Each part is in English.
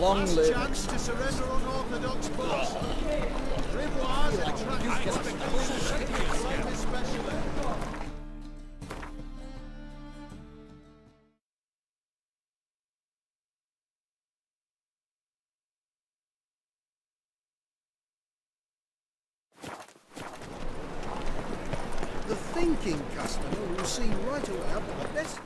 Long live. Chance to surrender unorthodox boss. Rivoirs attract especially. The thinking customer will see right away that the best.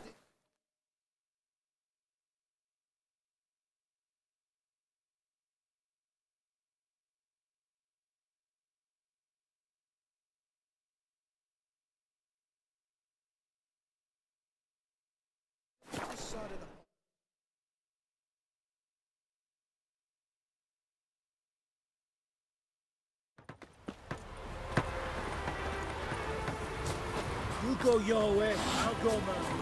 You go your way, I'll go mine.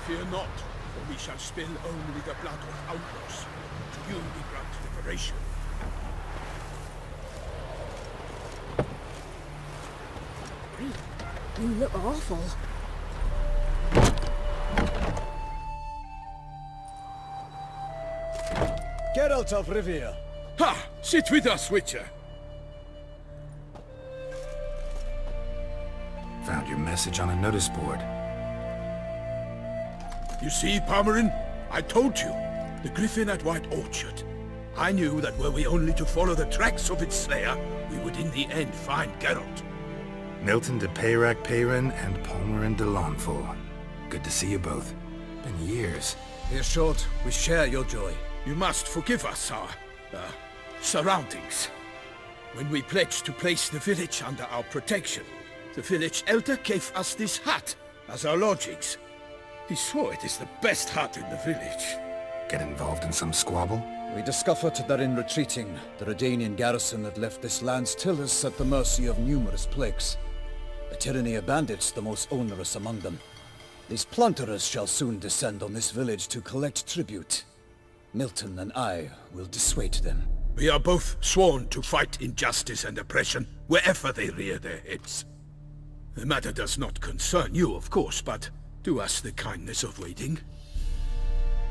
Fear not, for we shall spill only the blood of outlaws. To you we grant liberation. You look awful. Geralt of Rivia. Ha! Sit with us, Witcher. Found your message on a notice board. You see, Palmerin, I told you. The griffin at White Orchard. I knew that were we only to follow the tracks of its slayer, we would in the end find Geralt. Milton de Peyrac Peyrin and Palmerin de Lawnful. Good to see you both. Been years. Here's short. We share your joy. You must forgive us our, surroundings. When we pledged to place the village under our protection, the village elder gave us this hut as our lodgings. He swore it is the best hut in the village. Get involved in some squabble? We discovered that in retreating, the Redanian garrison had left this land's tillers at the mercy of numerous plagues. A tyranny of bandits, the most onerous among them. These plunderers shall soon descend on this village to collect tribute. Milton and I will dissuade them. We are both sworn to fight injustice and oppression wherever they rear their heads. The matter does not concern you, of course, but do us the kindness of waiting.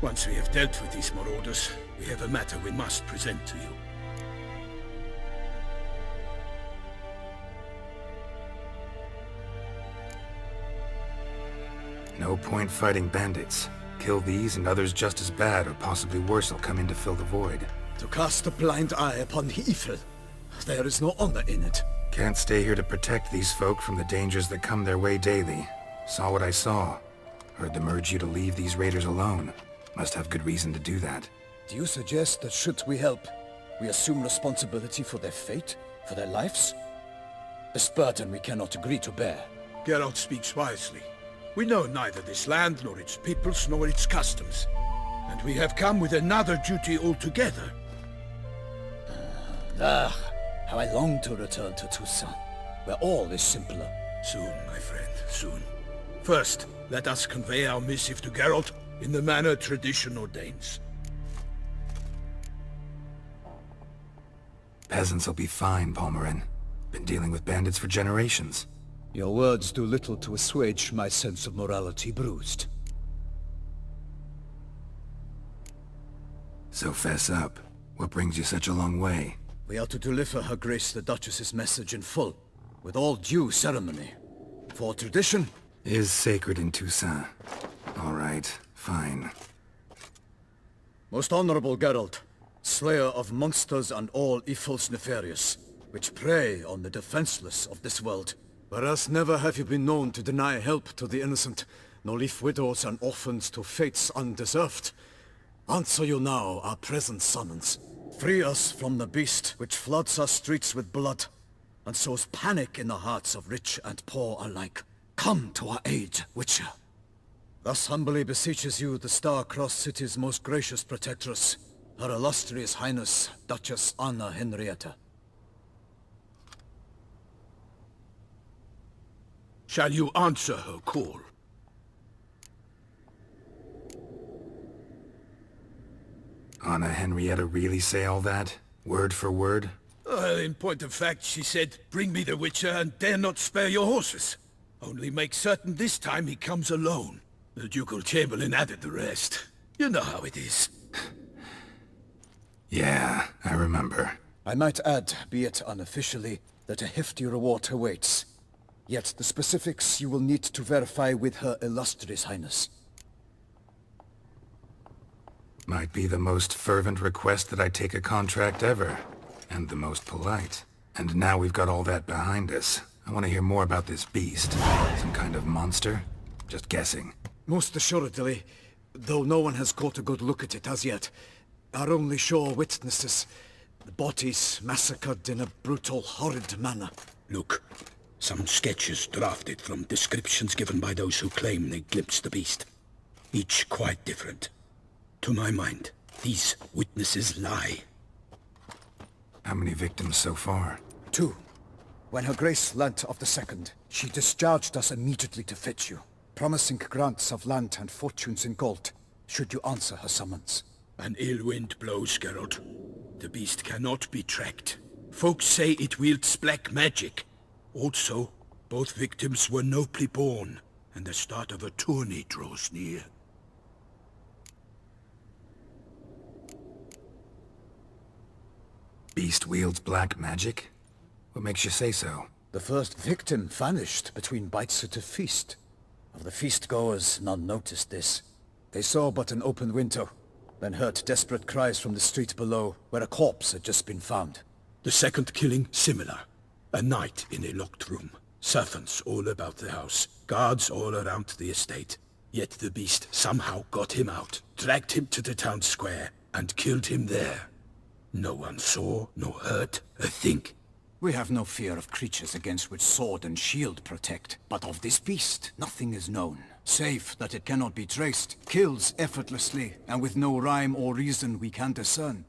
Once we have dealt with these marauders, we have a matter we must present to you. No point fighting bandits. Kill these and others just as bad or possibly worse will come in to fill the void. To cast a blind eye upon the evil, there is no honor in it. Can't stay here to protect these folk from the dangers that come their way daily. Saw what I saw. Heard them urge you to leave these raiders alone. Must have good reason to do that. Do you suggest that should we help, we assume responsibility for their fate, for their lives? A burden we cannot agree to bear. Geralt speaks wisely. We know neither this land, nor its peoples, nor its customs. And we have come with another duty altogether. How I long to return to Toussaint, where all is simpler. Soon, my friend, soon. First, let us convey our missive to Geralt in the manner tradition ordains. Peasants will be fine, Palmerin. Been dealing with bandits for generations. Your words do little to assuage my sense of morality bruised. So fess up. What brings you such a long way? We are to deliver Her Grace the Duchess's message in full, with all due ceremony. For tradition is sacred in Toussaint. All right, fine. Most honorable Geralt, slayer of monsters and all evils nefarious, which prey on the defenseless of this world. Whereas never have you been known to deny help to the innocent, nor leave widows and orphans to fates undeserved. Answer you now our present summons. Free us from the beast which floods our streets with blood and sows panic in the hearts of rich and poor alike. Come to our aid, Witcher. Thus humbly beseeches you the Star-Crossed City's most gracious protectress, Her Illustrious Highness, Duchess Anna Henrietta. Shall you answer her call? Anna Henrietta really say all that? Word for word? Well, in point of fact, she said, bring me the Witcher and dare not spare your horses. Only make certain this time he comes alone. The Ducal Chamberlain added the rest. You know how it is. Yeah, I remember. I might add, be it unofficially, that a hefty reward awaits. Yet the specifics you will need to verify with Her Illustrious Highness. Might be the most fervent request that I take a contract ever. And the most polite. And now we've got all that behind us. I want to hear more about this beast. Some kind of monster? Just guessing. Most assuredly, though no one has caught a good look at it as yet. Our only sure witnesses. The bodies massacred in a brutal, horrid manner. Look, some sketches drafted from descriptions given by those who claim they glimpsed the beast. Each quite different. To my mind, these witnesses lie. How many victims so far? 2. When Her Grace learnt of the second, she discharged us immediately to fetch you, promising grants of land and fortunes in gold, should you answer her summons. An ill wind blows, Geralt. The beast cannot be tracked. Folks say it wields black magic. Also, both victims were nobly born, and the start of a tourney draws near. Beast wields black magic? What makes you say so? The first victim vanished between bites at a feast. Of the feast-goers, none noticed this. They saw but an open window, then heard desperate cries from the street below, where a corpse had just been found. The second killing, similar. A night in a locked room. Servants all about the house. Guards all around the estate. Yet the beast somehow got him out, dragged him to the town square, and killed him there. No one saw, nor heard, a thing. We have no fear of creatures against which sword and shield protect. But of this beast, nothing is known. Save that it cannot be traced, kills effortlessly, and with no rhyme or reason we can discern.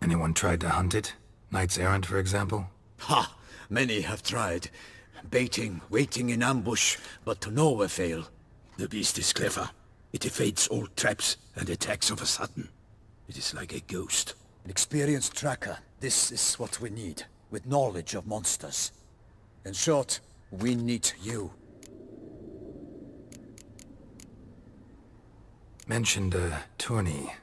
Anyone tried to hunt it? Knights errant, for example? Ha! Many have tried. Baiting, waiting in ambush, but to no avail. The beast is clever. It evades all traps and attacks of a sudden. It is like a ghost. An experienced tracker, this is what we need, with knowledge of monsters. In short, we need you. Mentioned a tourney.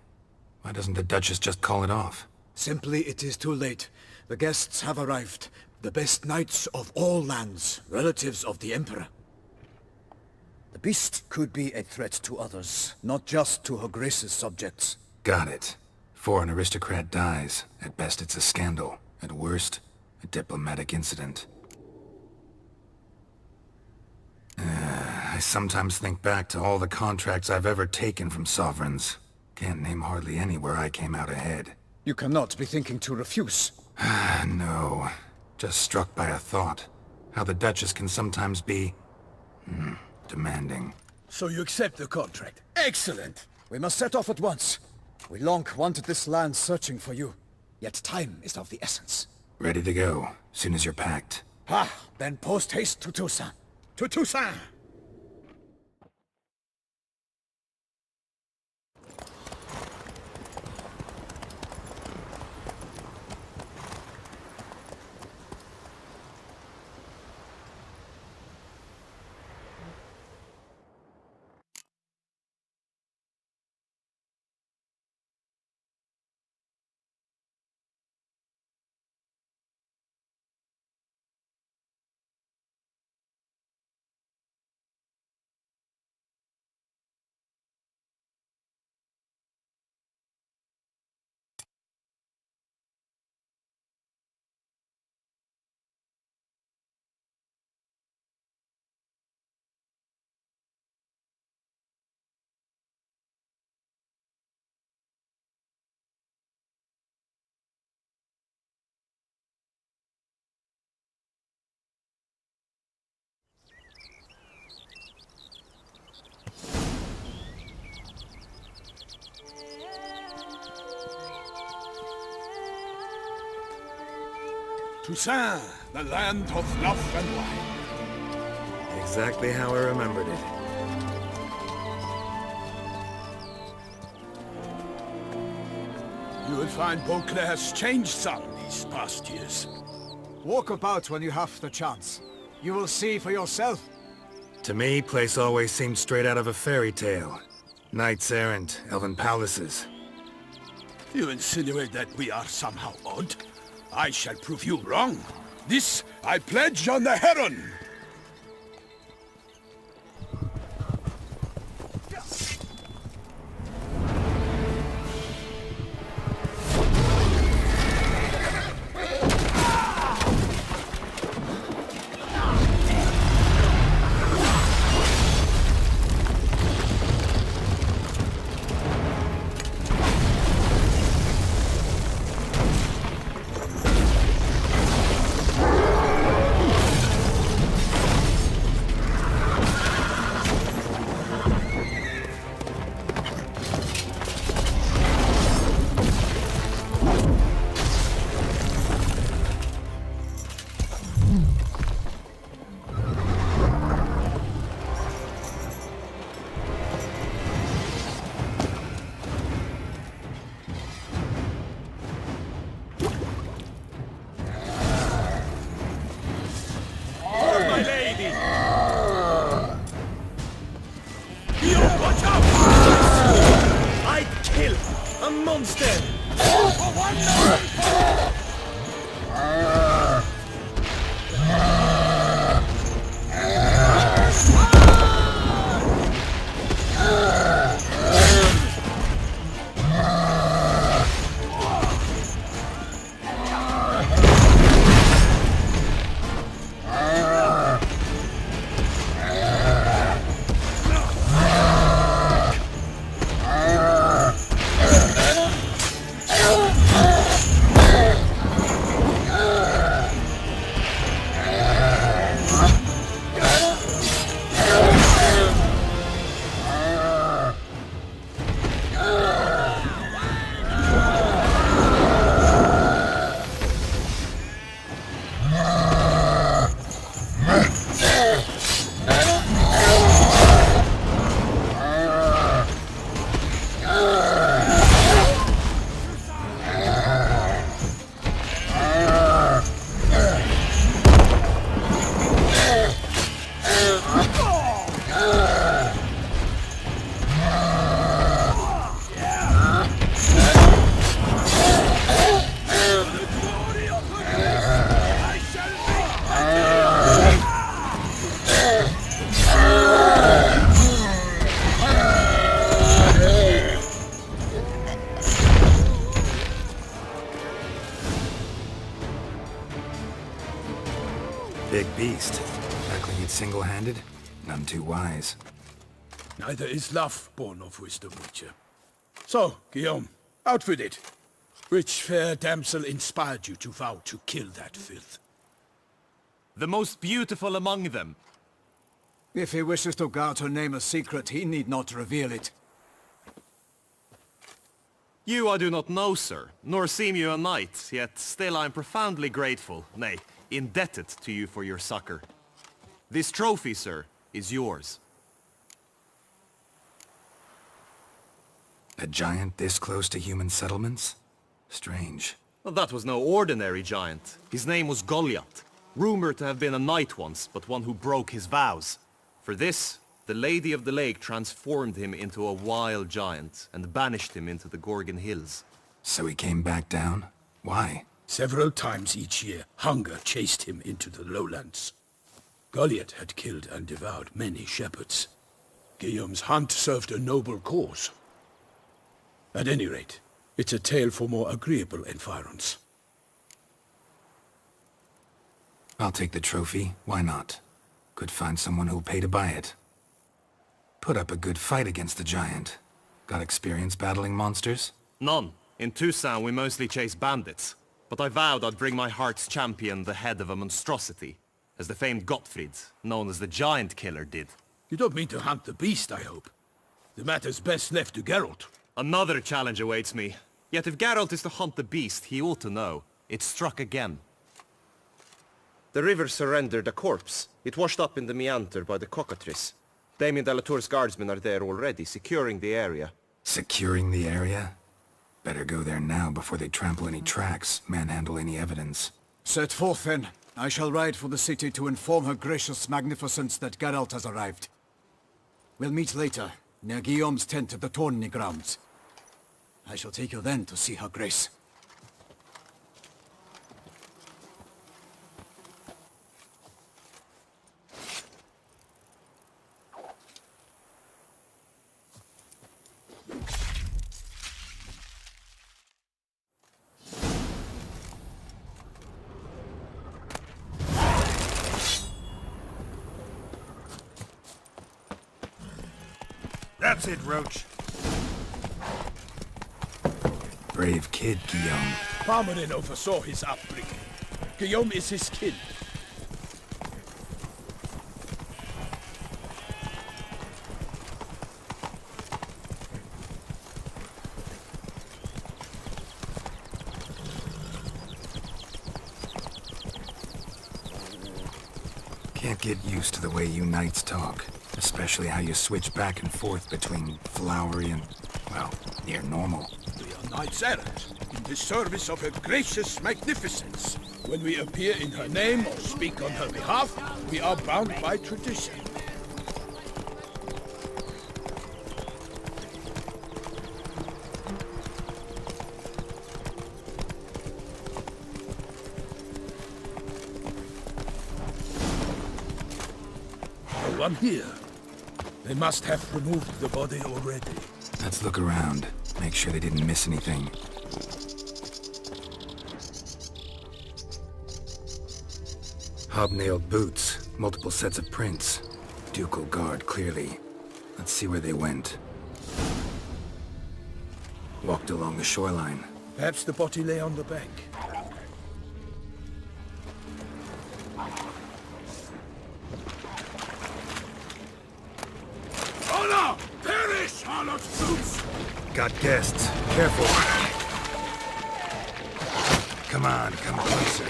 Why doesn't the Duchess just call it off? Simply it is too late. The guests have arrived. The best knights of all lands, relatives of the Emperor. The beast could be a threat to others, not just to Her Grace's subjects. Got it. Before an aristocrat dies, at best it's a scandal. At worst, a diplomatic incident. I sometimes think back to all the contracts I've ever taken from sovereigns. Can't name hardly any where I came out ahead. You cannot be thinking to refuse. No. Just struck by a thought. How the Duchess can sometimes be... demanding. So you accept the contract. Excellent! We must set off at once. We long wanted this land searching for you. Yet time is of the essence. Ready to go, soon as you're packed. Then post-haste to Toussaint. To Toussaint! Toussaint, the land of love and wine. Exactly how I remembered it. You will find Beauclair has changed some these past years. Walk about when you have the chance. You will see for yourself. To me, place always seemed straight out of a fairy tale. Knights errant, elven palaces. You insinuate that we are somehow odd? I shall prove you wrong. This I pledge on the Heron! My lady! Guillaume, watch out! I kill a monster! Big beast. Tackling it single-handed? None too wise. Neither is love born of wisdom, Witcher. So, Guillaume, out with it. Which fair damsel inspired you to vow to kill that filth? The most beautiful among them. If he wishes to guard her name a secret, he need not reveal it. You I do not know, sir, nor seem you a knight, yet still I am profoundly grateful, nay, indebted to you for your succor. This trophy, sir, is yours. A giant this close to human settlements? Strange. Well, that was no ordinary giant. His name was Goliath, rumored to have been a knight once, but one who broke his vows. For this, the Lady of the Lake transformed him into a wild giant and banished him into the Gorgon Hills. So he came back down? Why? Several times each year, hunger chased him into the lowlands. Goliath had killed and devoured many shepherds. Guillaume's hunt served a noble cause. At any rate, it's a tale for more agreeable environs. I'll take the trophy. Why not? Could find someone who'll pay to buy it. Put up a good fight against the giant. Got experience battling monsters? None. In Toussaint we mostly chase bandits. But I vowed I'd bring my heart's champion the head of a monstrosity, as the famed Gottfried, known as the Giant Killer, did. You don't mean to hunt the beast, I hope. The matter's best left to Geralt. Another challenge awaits me. Yet if Geralt is to hunt the beast, he ought to know. It struck again. The river surrendered a corpse. It washed up in the meander by the cockatrice. Damien de la Tour's guardsmen are there already, securing the area. Securing the area? Better go there now before they trample any tracks, manhandle any evidence. Set forth then. I shall ride for the city to inform her gracious magnificence that Geralt has arrived. We'll meet later, near Guillaume's tent at the Tourney grounds. I shall take you then to see her grace. That's it, Roach. Brave kid, Guillaume. Parmanin oversaw his upbringing. Guillaume is his kin. Can't get used to the way you knights talk. Especially how you switch back and forth between flowery and, well, near normal. We are knights errant, in the service of her gracious magnificence. When we appear in her name or speak on her behalf, we are bound by tradition. No one here. They must have removed the body already. Let's look around. Make sure they didn't miss anything. Hobnailed boots, multiple sets of prints. Ducal guard, clearly. Let's see where they went. Walked along the shoreline. Perhaps the body lay on the bank. Honor! Perish, harlot boots! Got guests. Careful. Come on, come closer.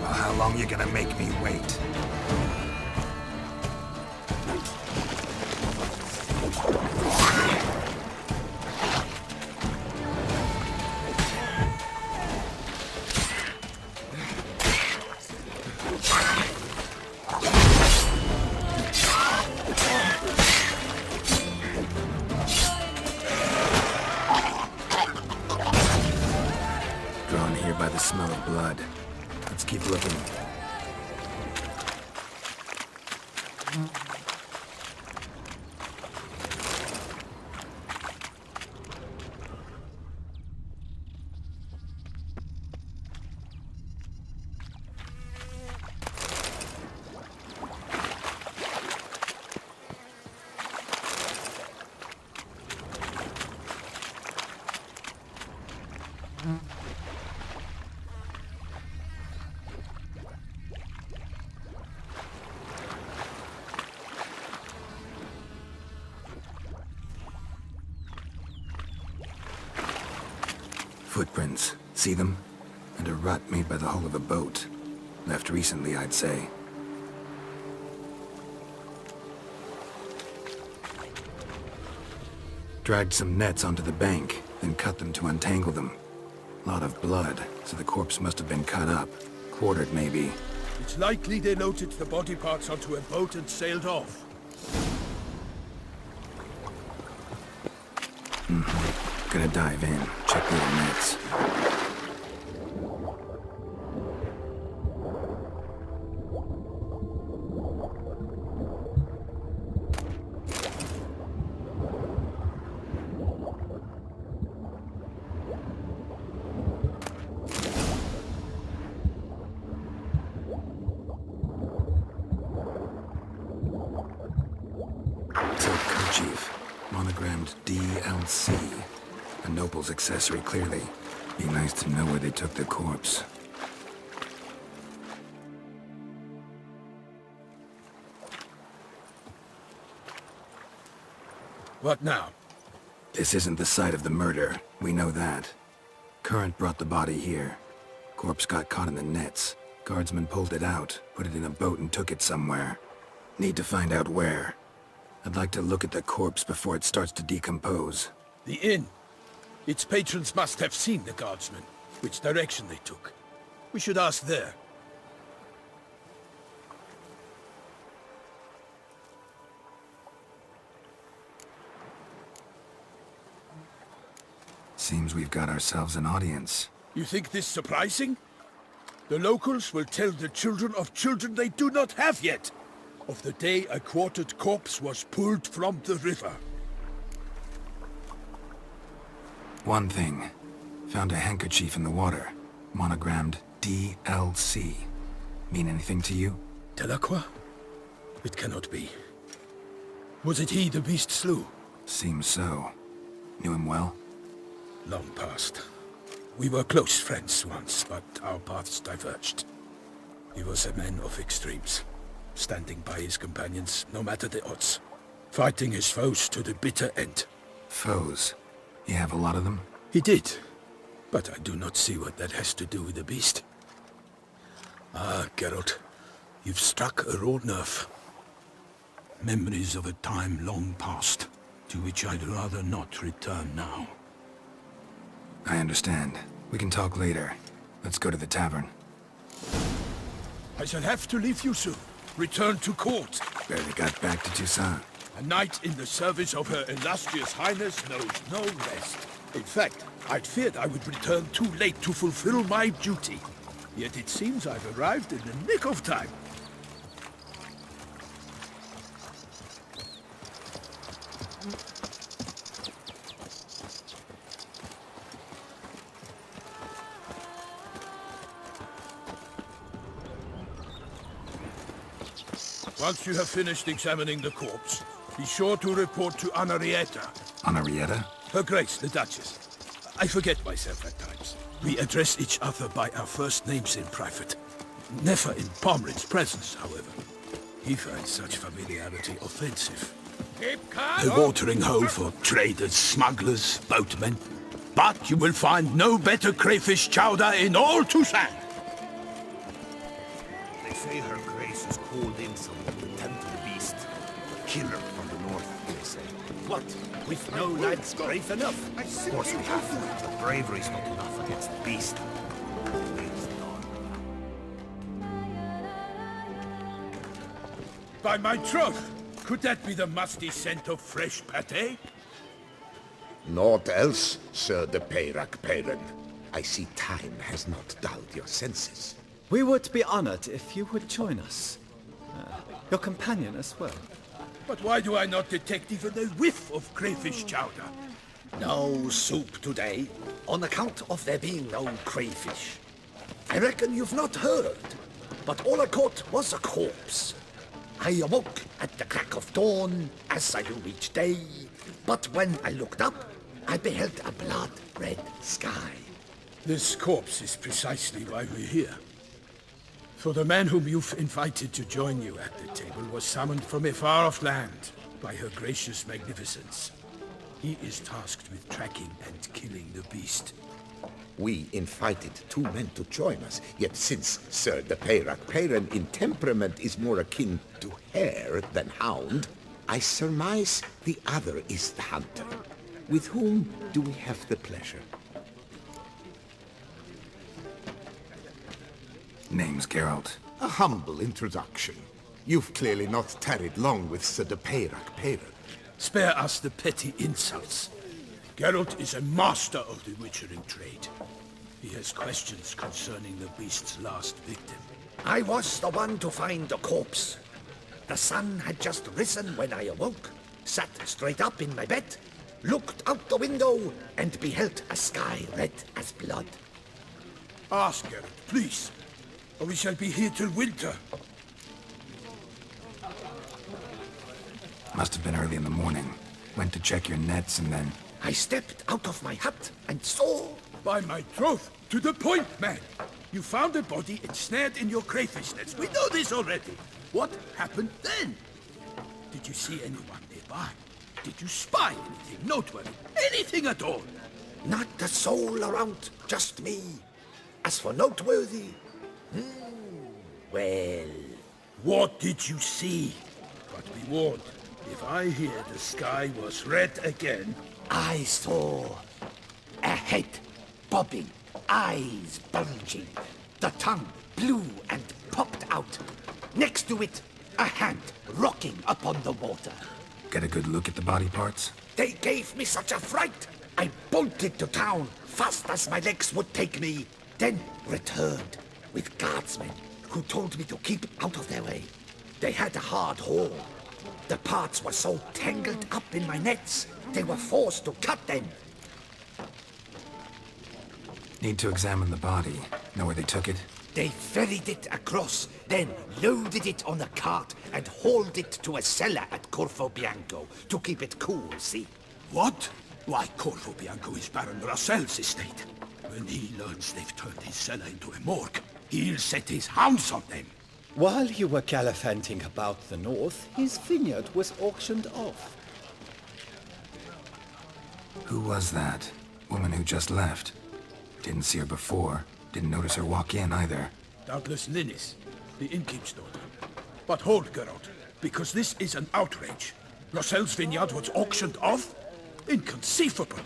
How long you gonna make me wait? Drawn here by the smell of blood. Let's keep looking. Footprints. See them? And a rut made by the hull of a boat. Left recently, I'd say. Dragged some nets onto the bank, then cut them to untangle them. Lot of blood, so the corpse must have been cut up. Quartered, maybe. It's likely they loaded the body parts onto a boat and sailed off. Gonna dive in, check the nets. DLC. A noble's accessory, clearly. Be nice to know where they took the corpse. What now? This isn't the site of the murder. We know that. Current brought the body here. Corpse got caught in the nets. Guardsmen pulled it out, put it in a boat and took it somewhere. Need to find out where. I'd like to look at the corpse before it starts to decompose. The inn. Its patrons must have seen the guardsmen, which direction they took. We should ask there. Seems we've got ourselves an audience. You think this surprising? The locals will tell the children of children they do not have yet, of the day a quartered corpse was pulled from the river. One thing. Found a handkerchief in the water. Monogrammed DLC. Mean anything to you? Delacroix? It cannot be. Was it he the beast slew? Seems so. Knew him well? Long past. We were close friends once, but our paths diverged. He was a man of extremes, standing by his companions no matter the odds, fighting his foes to the bitter end. Foes? You have a lot of them? He did, but I do not see what that has to do with the beast. Ah, Geralt, you've struck a raw nerve. Memories of a time long past, to which I'd rather not return now. I understand. We can talk later. Let's go to the tavern. I shall have to leave you soon. Return to court. Barely got back to Toussaint. A knight in the service of Her Illustrious Highness knows no rest. In fact, I'd feared I would return too late to fulfill my duty. Yet it seems I've arrived in the nick of time. Once you have finished examining the corpse, be sure to report to Henrietta. Henrietta? Her Grace, the Duchess. I forget myself at times. We address each other by our first names in private. Never in Pomrin's presence, however. He finds such familiarity offensive. A watering hole for traders, smugglers, boatmen. But you will find no better crayfish chowder in all Toussaint. They say Her Grace has called in someone to tend to the beast. A killer from the north, they say. What? We've no lads brave enough? Of course we have, but bravery's not enough against the beast. It's not. By my troth, could that be the musty scent of fresh pâté? Naught else, Sir de Peyrac-Peyran. I see time has not dulled your senses. We would be honored if you would join us. Your companion as well. But why do I not detect even a whiff of crayfish chowder? No soup today, on account of there being no crayfish. I reckon you've not heard, but all I caught was a corpse. I awoke at the crack of dawn, as I do each day, but when I looked up, I beheld a blood-red sky. This corpse is precisely why we're here. For the man whom you've invited to join you at the table was summoned from a far-off land by her gracious magnificence. He is tasked with tracking and killing the beast. We invited 2 men to join us, yet since Sir de Peyrac-Peyran in temperament is more akin to hare than hound, I surmise the other is the hunter. With whom do we have the pleasure? Name's Geralt. A humble introduction. You've clearly not tarried long with Sir de Peyrac-Peyran. Spare us the petty insults. Geralt is a master of the witchering trade. He has questions concerning the beast's last victim. I was the one to find the corpse. The sun had just risen when I awoke, sat straight up in my bed, looked out the window, and beheld a sky red as blood. Ask Geralt, please, or we shall be here till winter. Must have been early in the morning. Went to check your nets and then I stepped out of my hut and saw... By my troth, to the point, man. You found a body ensnared in your crayfish nets. We know this already. What happened then? Did you see anyone nearby? Did you spy anything noteworthy? Anything at all? Not a soul around, just me. As for noteworthy... well... What did you see? But be warned, if I hear the sky was red again... I saw a head bobbing, eyes bulging, the tongue blue and popped out. Next to it, a hand rocking upon the water. Get a good look at the body parts? They gave me such a fright. I bolted to town fast as my legs would take me, then returned with guardsmen who told me to keep out of their way. They had a hard haul. The parts were so tangled up in my nets, they were forced to cut them. Need to examine the body. Know where they took it? They ferried it across, then loaded it on a cart and hauled it to a cellar at Corvo Bianco to keep it cool, see? What? Why, Corvo Bianco is Baron Russell's estate. When he learns they've turned his cellar into a morgue, he'll set his hounds on them. While you were gallivanting about the north, his vineyard was auctioned off. Who was that? Woman who just left. Didn't see her before. Didn't notice her walk in either. Doubtless Linnis, the innkeep's daughter. But hold, Geralt, because this is an outrage. Russell's vineyard was auctioned off? Inconceivable!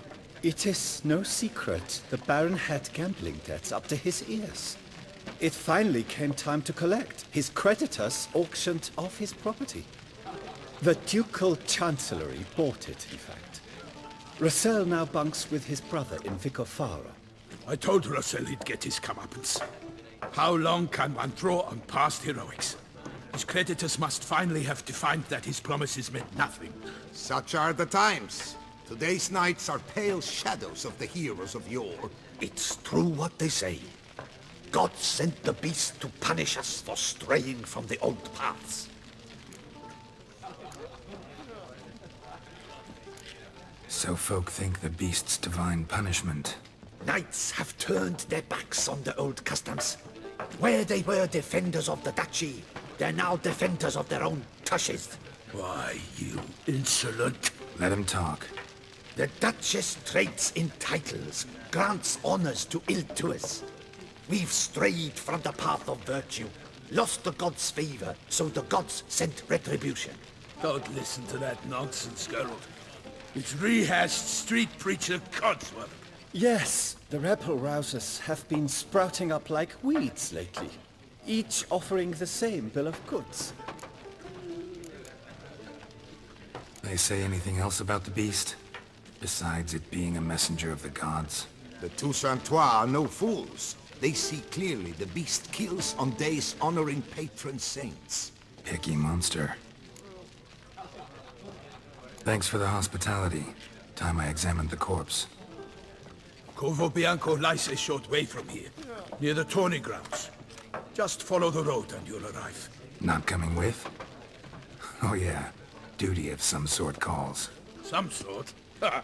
It is no secret the Baron had gambling debts up to his ears. It finally came time to collect. His creditors auctioned off his property. The Ducal Chancellery bought it, in fact. Russell now bunks with his brother in Vicofara. I told Russell he'd get his comeuppance. How long can one draw on past heroics? His creditors must finally have defined that his promises meant nothing. Such are the times. Today's knights are pale shadows of the heroes of yore. It's true what they say. God sent the beast to punish us for straying from the old paths. So folk think the beast's divine punishment. Knights have turned their backs on the old customs. Where they were defenders of the duchy, they're now defenders of their own tushes. Why, you insolent... Let him talk. The Duchess trades in titles, grants honors to ill-doers. We've strayed from the path of virtue, lost the gods' favor, so the gods sent retribution. Don't listen to that nonsense, Geralt. It's rehashed street preacher Codsworth. Yes, the rebel rousers have been sprouting up like weeds lately, each offering the same bill of goods. They say anything else about the beast? Besides it being a messenger of the gods? The Toussaintois are no fools. They see clearly the beast kills on days honoring patron saints. Picky monster. Thanks for the hospitality. Time I examined the corpse. Corvo Bianco lies a short way from here, near the tourney grounds. Just follow the road and you'll arrive. Not coming with? Oh yeah, duty of some sort calls. Some sort? Ha!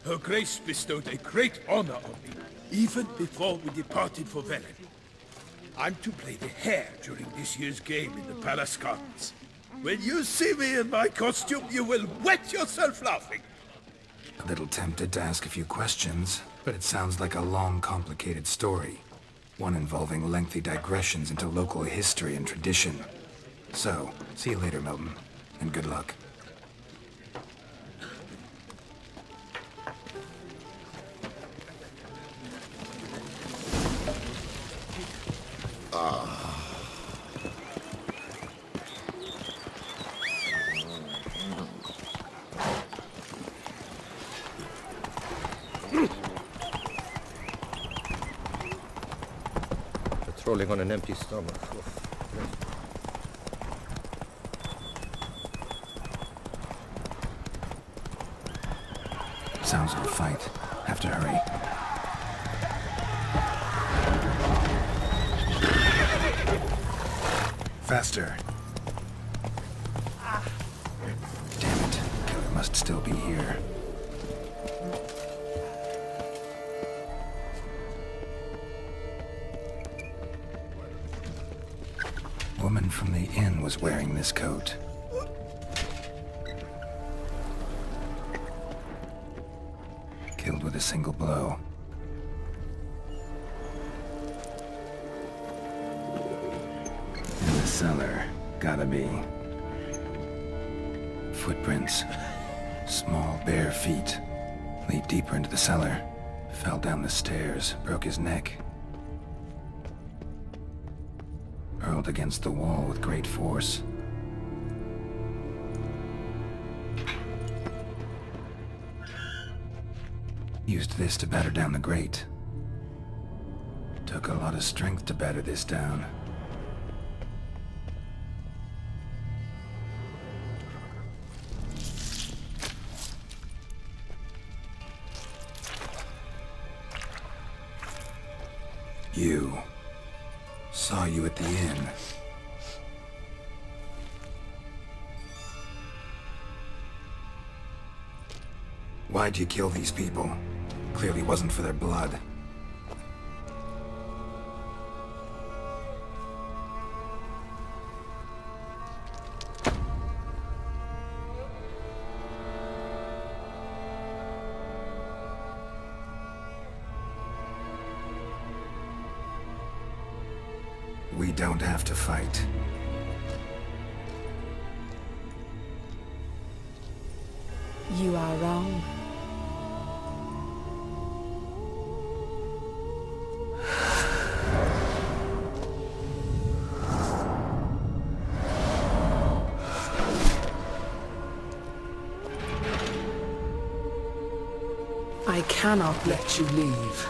Her Grace bestowed a great honor on me, even before we departed for Velen. I'm to play the hare during this year's game in the palace gardens. When you see me in my costume, you will wet yourself laughing. A little tempted to ask a few questions, but it sounds like a long, complicated story. One involving lengthy digressions into local history and tradition. So, see you later, Milton, and good luck. Patrolling on an empty stomach. Sounds of a fight. Have to hurry. Faster. Damn it. Killer must still be here. woman from the inn was wearing this coat. Killed with a single blow. In the cellar, gotta be. Footprints. Small, bare feet. Lead deeper into the cellar. Fell down the stairs, broke his neck. Hurled against the wall with great force. Used this to batter down the grate. Took a lot of strength to batter this down. You. Saw you at the inn. Why'd you kill these people? Clearly wasn't for their blood. We don't have to fight. You are wrong. I cannot let you leave.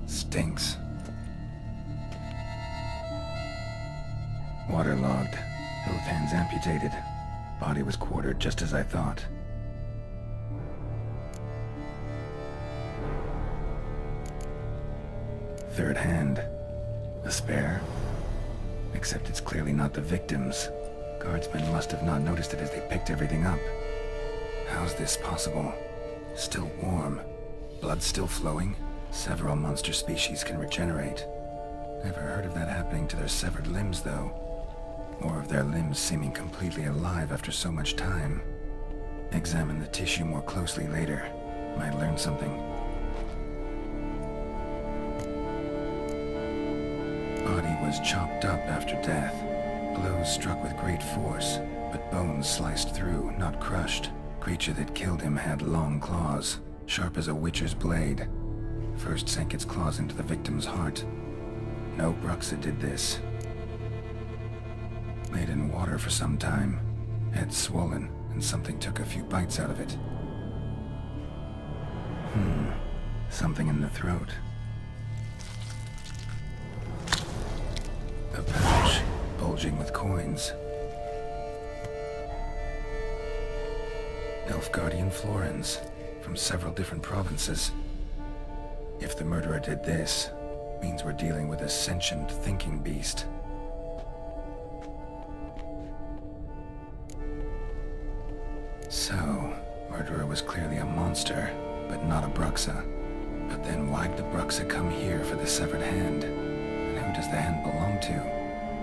Stinks. Waterlogged. Both hands amputated. Body was quartered just as I thought. Third hand. A spare. Except it's clearly not the victim's. Guardsmen must have not noticed it as they picked everything up. How's this possible? Still warm. Blood still flowing? Several monster species can regenerate. Never heard of that happening to their severed limbs, though. Or of their limbs seeming completely alive after so much time. Examine the tissue more closely later. Might learn something. Body was was chopped up after death. Blows struck with great force, but bones sliced through, not crushed. Creature that killed him had long claws, sharp as a witcher's blade. First sank its claws into the victim's heart. No Bruxa did this. Laid in water for some time. Head swollen, and something took a few bites out of it. Something in the throat. A pouch, bulging with coins. Nilfgaardian florins, from several different provinces. If the murderer did this, means we're dealing with a sentient thinking beast. So, murderer was clearly a monster, but not a Bruxa. But then why'd the Bruxa come here for the severed hand? And who does the hand belong to?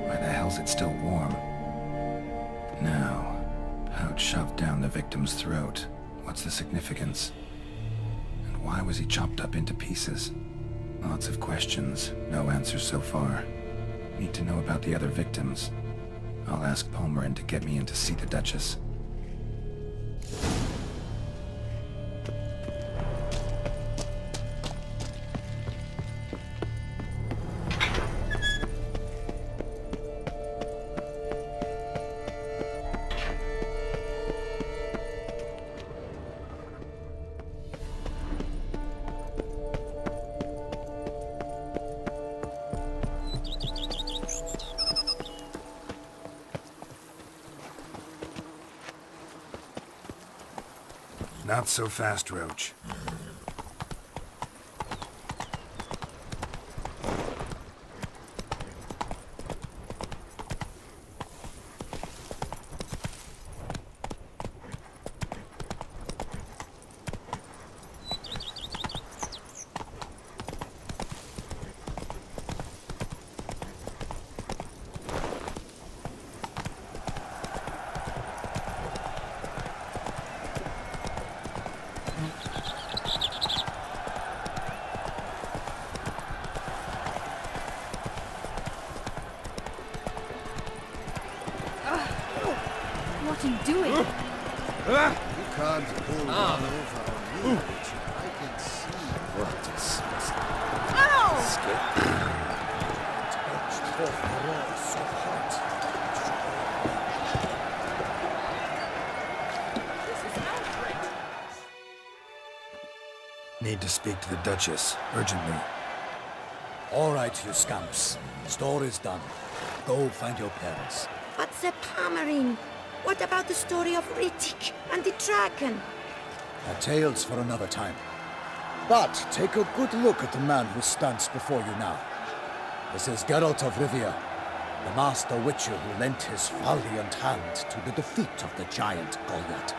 Why the hell's it still warm? Now, pouch shoved down the victim's throat. What's the significance? And why was he chopped up into pieces? Lots of questions, no answers so far. Need to know about the other victims. I'll ask Palmerin to get me in to see the Duchess. Not so fast, Roach. What are you doing? You can't pull one over on me, Richard. I can see. What is Ow! Touched off the raw, so hot. Need to speak to the Duchess, urgently. All right, you scamps. Story's done. Go find your parents. But Sir Palmerin, what about the story of Rittik and the dragon? A tale's for another time. But take a good look at the man who stands before you now. This is Geralt of Rivia, the master witcher who lent his valiant hand to the defeat of the giant Goliath.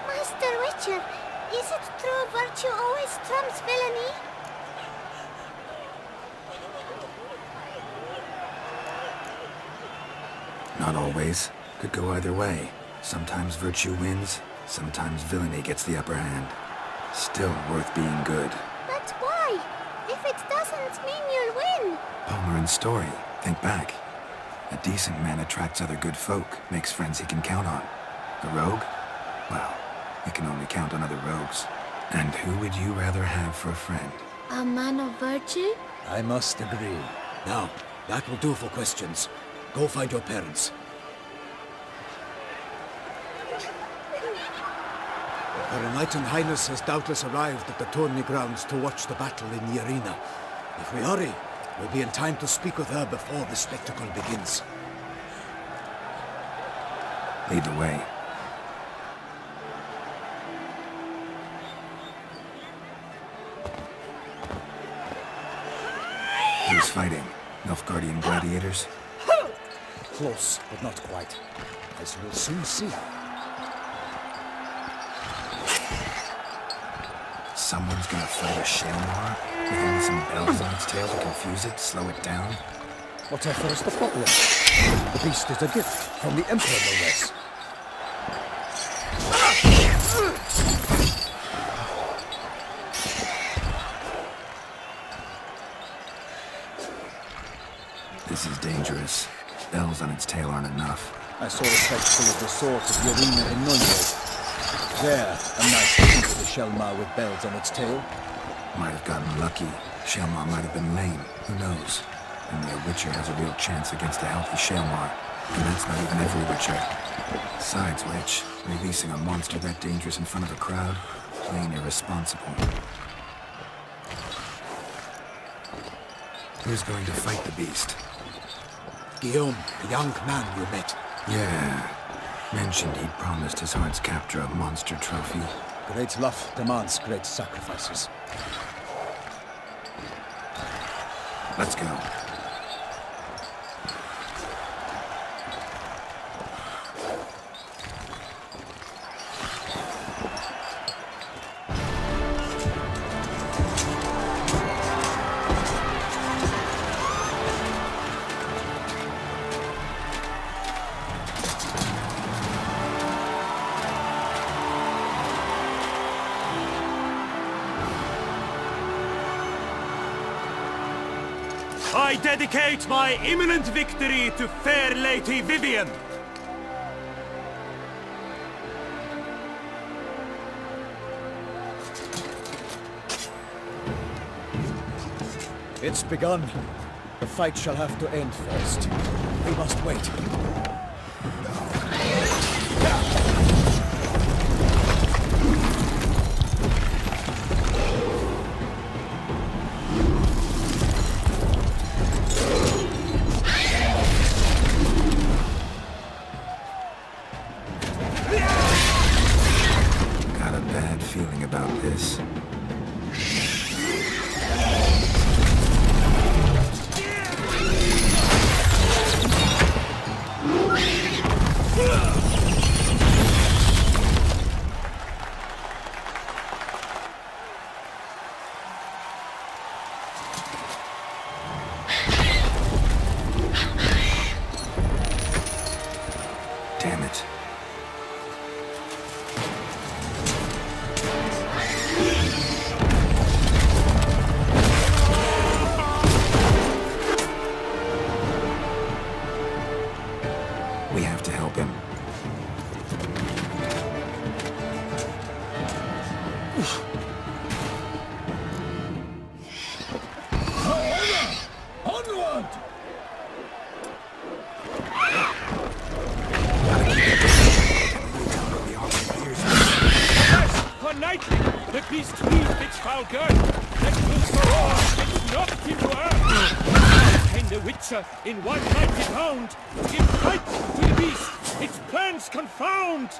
Master Witcher, is it true virtue always trumps villainy? Not always. Could go either way. Sometimes virtue wins, sometimes villainy gets the upper hand. Still worth being good. But why? If it doesn't mean you'll win. Palmerin's story. Think back. A decent man attracts other good folk, makes friends he can count on. A rogue? Well, he can only count on other rogues. And who would you rather have for a friend? A man of virtue? I must agree. Now, that will do for questions. Go find your parents. Her Enlightened Highness has doubtless arrived at the tourney grounds to watch the battle in the arena. If we hurry, we'll be in time to speak with her before the spectacle begins. Lead the way. Who's fighting? Nilfgaardian gladiators? Close, but not quite. As you'll soon see. Someone's gonna fight a Shalmar? With only some bells on its tail to confuse it, slow it down? Whatever is the problem? The beast is a gift from the Emperor, no less. This is dangerous. Bells on its tail aren't enough. I saw a spectacle of the sort at the arena in Nuremberg. There, a knight took into the Shelmar with bells on its tail. Might have gotten lucky. Shelmar might have been lame. Who knows? Only a Witcher has a real chance against a healthy Shelmar. And that's not even every Witcher. Besides which, releasing a monster that dangerous in front of a crowd, plain irresponsible. Who's going to fight the beast? Guillaume, the young man you met. Yeah. Mentioned he'd promised his heart's captor a monster trophy. Great love demands great sacrifices. Let's go. I dedicate my imminent victory to fair Lady Vivian. It's begun. The fight shall have to end first. We must wait. Got a bad feeling about this. Damn it. We have to help him. Onward! For nightly, the beast leaves its foul girth, let loose the roar, and knocked into earth. Can the Witcher, in one mighty bound, give fight to the beast, its plans confound?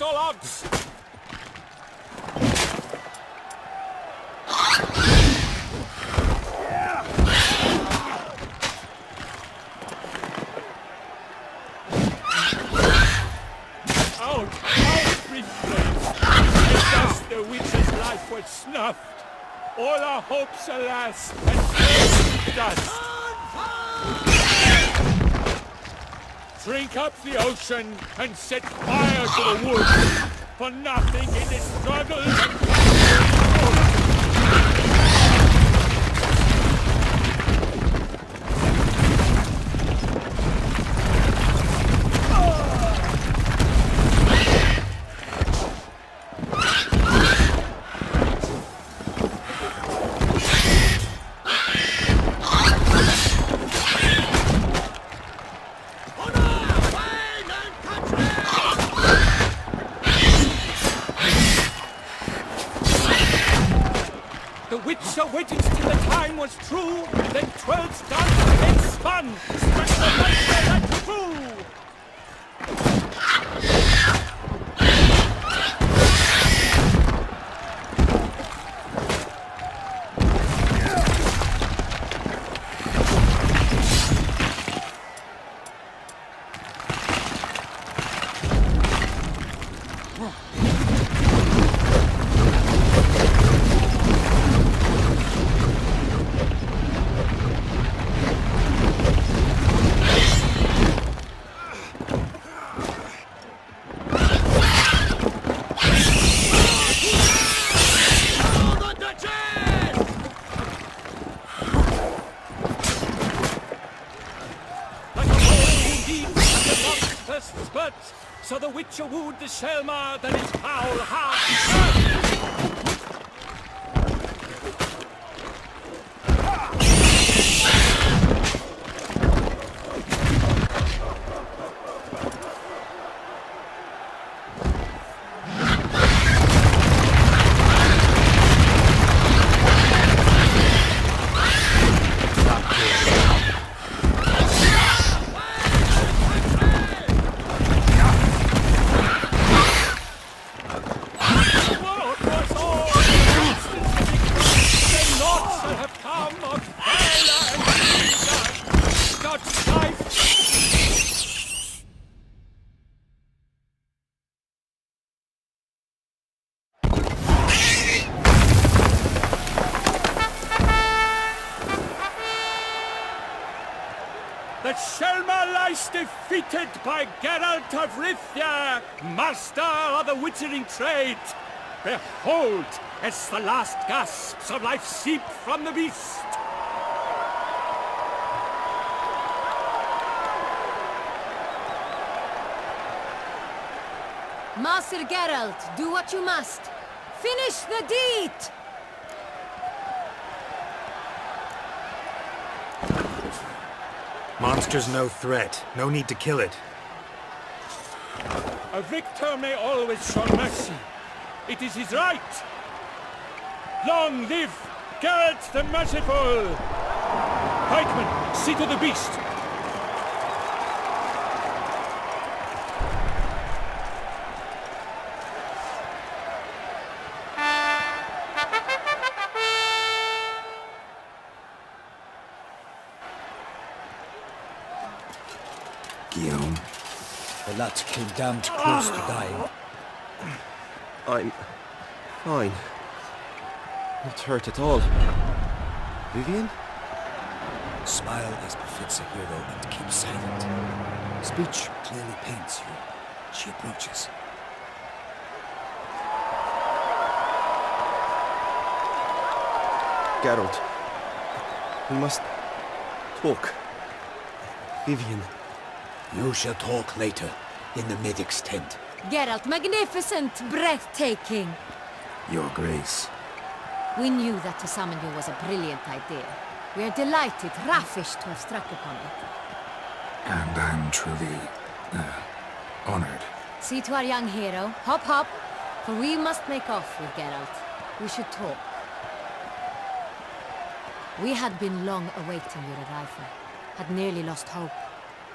all odds! Out! Refrain! And thus the witch's life was snuffed. All our hopes, alas, and turned to dust. Drink up the ocean and set fire to the woods, for nothing in this struggle waited till the time was true, then 12's done and spun, struck the monster that flew. So the Witcher wooed the Selma that his foul heart. The Selma lies defeated by Geralt of Rivia, master of the witchering trade. Behold, as the last gasps of life seep from the beast. Master Geralt, do what you must. Finish the deed! Monster's no threat. No need to kill it. A victor may always show mercy. It is his right. Long live Geralt the Merciful! Pikeman, see to the beast. Guillaume. The lad came damned close to dying. I'm fine. Not hurt at all. Vivian? Smile as befits a hero and keep silent. Speech clearly pains you. She approaches. Geralt. We must talk. Vivian. You shall talk later, in the medic's tent. Geralt, magnificent, breathtaking. Your Grace. We knew that to summon you was a brilliant idea. We are delighted, ravished to have struck upon it. And I'm truly, honored. See to our young hero. Hop, hop. For we must make off with Geralt. We should talk. We had been long awaiting your arrival. Had nearly lost hope.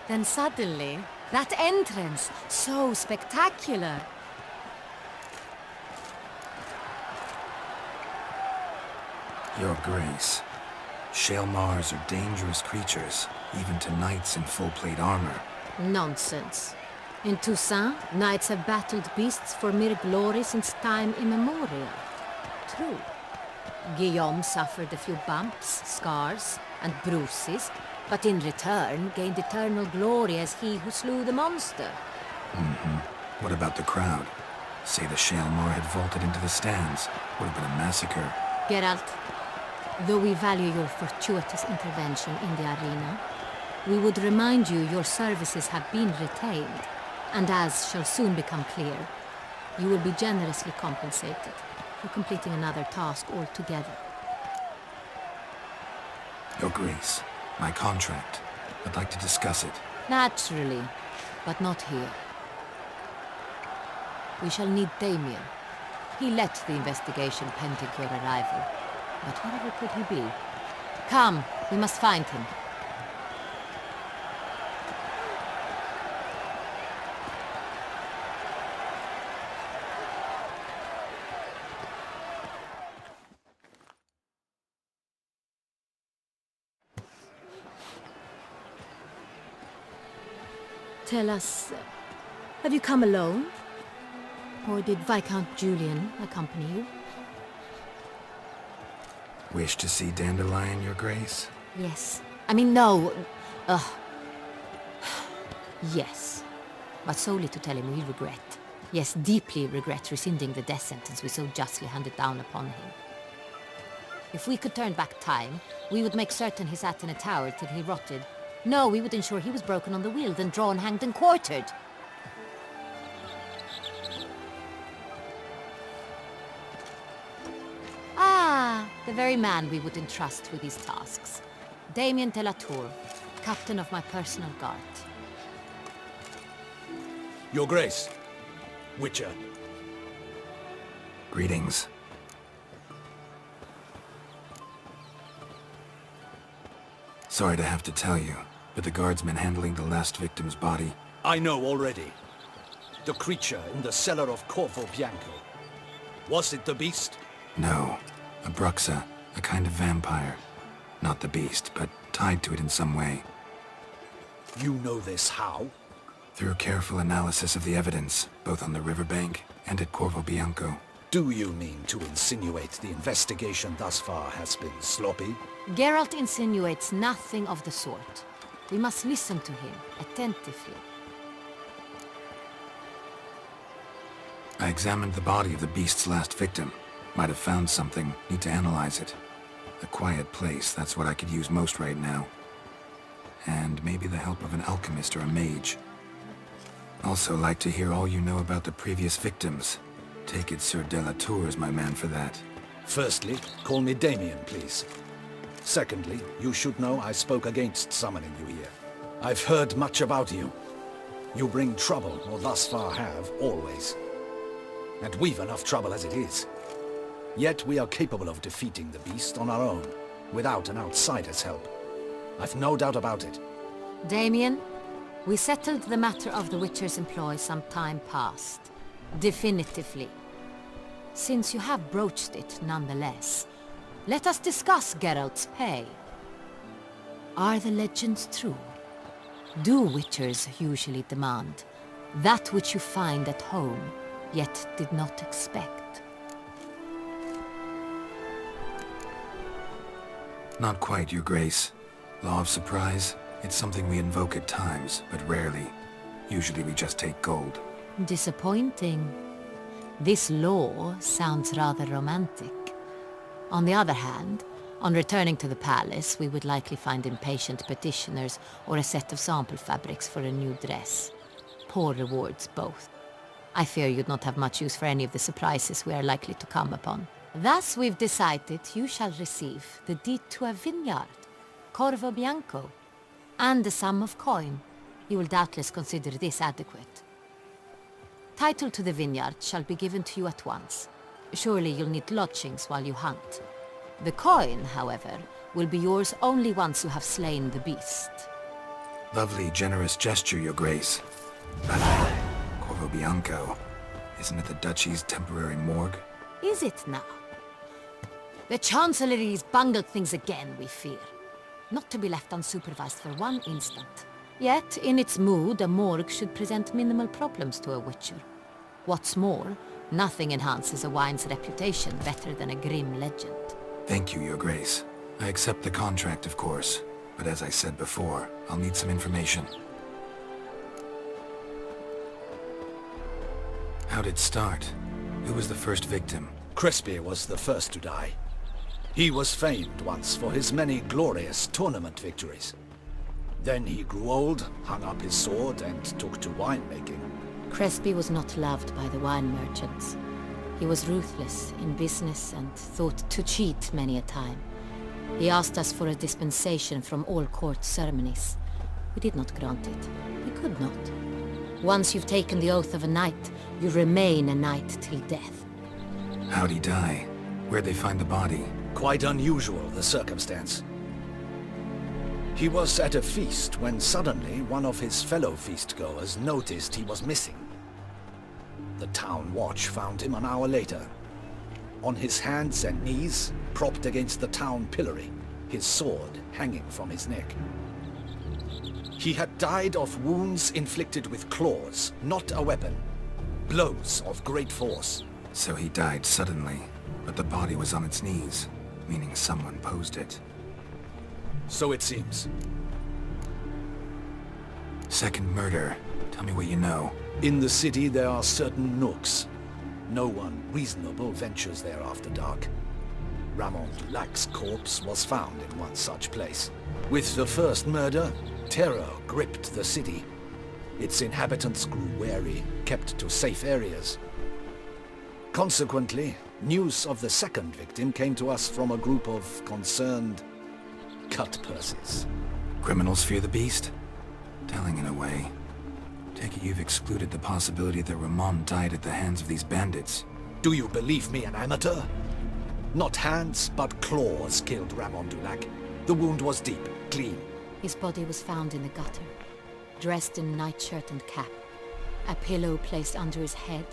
Then suddenly, that entrance, so spectacular. Your Grace. Shale Mars are dangerous creatures, even to knights in full-plate armor. Nonsense. In Toussaint, knights have battled beasts for mere glory since time immemorial. True. Guillaume suffered a few bumps, scars, and bruises, but in return gained eternal glory as he who slew the monster. What about the crowd? Say the Shalemar had vaulted into the stands. Would have been a massacre. Geralt, though we value your fortuitous intervention in the arena, we would remind you your services have been retained, and as shall soon become clear, you will be generously compensated for completing another task altogether. Your Grace, my contract. I'd like to discuss it. Naturally, but not here. We shall need Damien. He led the investigation pending your arrival. But wherever could he be? Come, we must find him. Tell us, have you come alone? Or did Viscount Julian accompany you? Wish to see Dandelion, Your Grace? Yes. I mean, no. Yes. But solely to tell him we regret. Yes, deeply regret rescinding the death sentence we so justly handed down upon him. If we could turn back time, we would make certain he sat in a tower till he rotted. No, we would ensure he was broken on the wheel, then drawn, hanged, and quartered. Ah, the very man we would entrust with these tasks. Damien de la Tour, captain of my personal guard. Your Grace. Witcher. Greetings. Sorry to have to tell you, but the guardsman handling the last victim's body... I know already. The creature in the cellar of Corvo Bianco. Was it the beast? No. A Bruxa, a kind of vampire. Not the beast, but tied to it in some way. You know this how? Through careful analysis of the evidence, both on the riverbank and at Corvo Bianco. Do you mean to insinuate the investigation thus far has been sloppy? Geralt insinuates nothing of the sort. We must listen to him attentively. I examined the body of the beast's last victim. Might have found something. Need to analyze it. A quiet place, that's what I could use most right now. And maybe the help of an alchemist or a mage. Also like to hear all you know about the previous victims. Take it Sir de la Tour is my man for that. Firstly, call me Damien, please. Secondly, you should know I spoke against summoning you here. I've heard much about you. You bring trouble, or thus far have, always. And we've enough trouble as it is. Yet we are capable of defeating the beast on our own, without an outsider's help. I've no doubt about it. Damien, we settled the matter of the Witcher's employ some time past. Definitively. Since you have broached it nonetheless, let us discuss Geralt's pay. Are the legends true? Do Witchers usually demand that which you find at home, yet did not expect? Not quite, Your Grace. Law of surprise, it's something we invoke at times, but rarely. Usually we just take gold. Disappointing. This law sounds rather romantic. On the other hand, on returning to the palace, we would likely find impatient petitioners or a set of sample fabrics for a new dress. Poor rewards, both. I fear you'd not have much use for any of the surprises we are likely to come upon. Thus, we've decided you shall receive the deed to a vineyard, Corvo Bianco, and a sum of coin. You will doubtless consider this adequate. Title to the vineyard shall be given to you at once. Surely you'll need lodgings while you hunt. The coin, however, will be yours only once you have slain the beast. Lovely, generous gesture, Your Grace. But Corvo Bianco, isn't it the Duchy's temporary morgue? Is it now? The Chancellery's bungled things again, we fear. Not to be left unsupervised for one instant. Yet, in its mood, a morgue should present minimal problems to a witcher. What's more, nothing enhances a wine's reputation better than a grim legend. Thank you, Your Grace. I accept the contract, of course. But as I said before, I'll need some information. How'd it start? Who was the first victim? Crespi was the first to die. He was famed once for his many glorious tournament victories. Then he grew old, hung up his sword, and took to winemaking. Crespi was not loved by the wine merchants. He was ruthless in business and thought to cheat many a time. He asked us for a dispensation from all court ceremonies. We did not grant it. We could not. Once you've taken the oath of a knight, you remain a knight till death. How'd he die? Where'd they find the body? Quite unusual, the circumstance. He was at a feast when suddenly one of his fellow feastgoers noticed he was missing. The town watch found him an hour later. On his hands and knees, propped against the town pillory, his sword hanging from his neck. He had died of wounds inflicted with claws, not a weapon. Blows of great force. So he died suddenly, but the body was on its knees, meaning someone posed it. So it seems. Second murder. Tell me what you know. In the city there are certain nooks. No one reasonable ventures there after dark. Ramon Dulac's corpse was found in one such place. With the first murder, terror gripped the city. Its inhabitants grew wary, kept to safe areas. Consequently, news of the second victim came to us from a group of concerned cut-purses. Criminals fear the beast? Telling in a way. Take it you've excluded the possibility that Ramon died at the hands of these bandits. Do you believe me an amateur? Not hands, but claws killed Ramon Dulac. The wound was deep, clean. His body was found in the gutter, dressed in nightshirt and cap, a pillow placed under his head,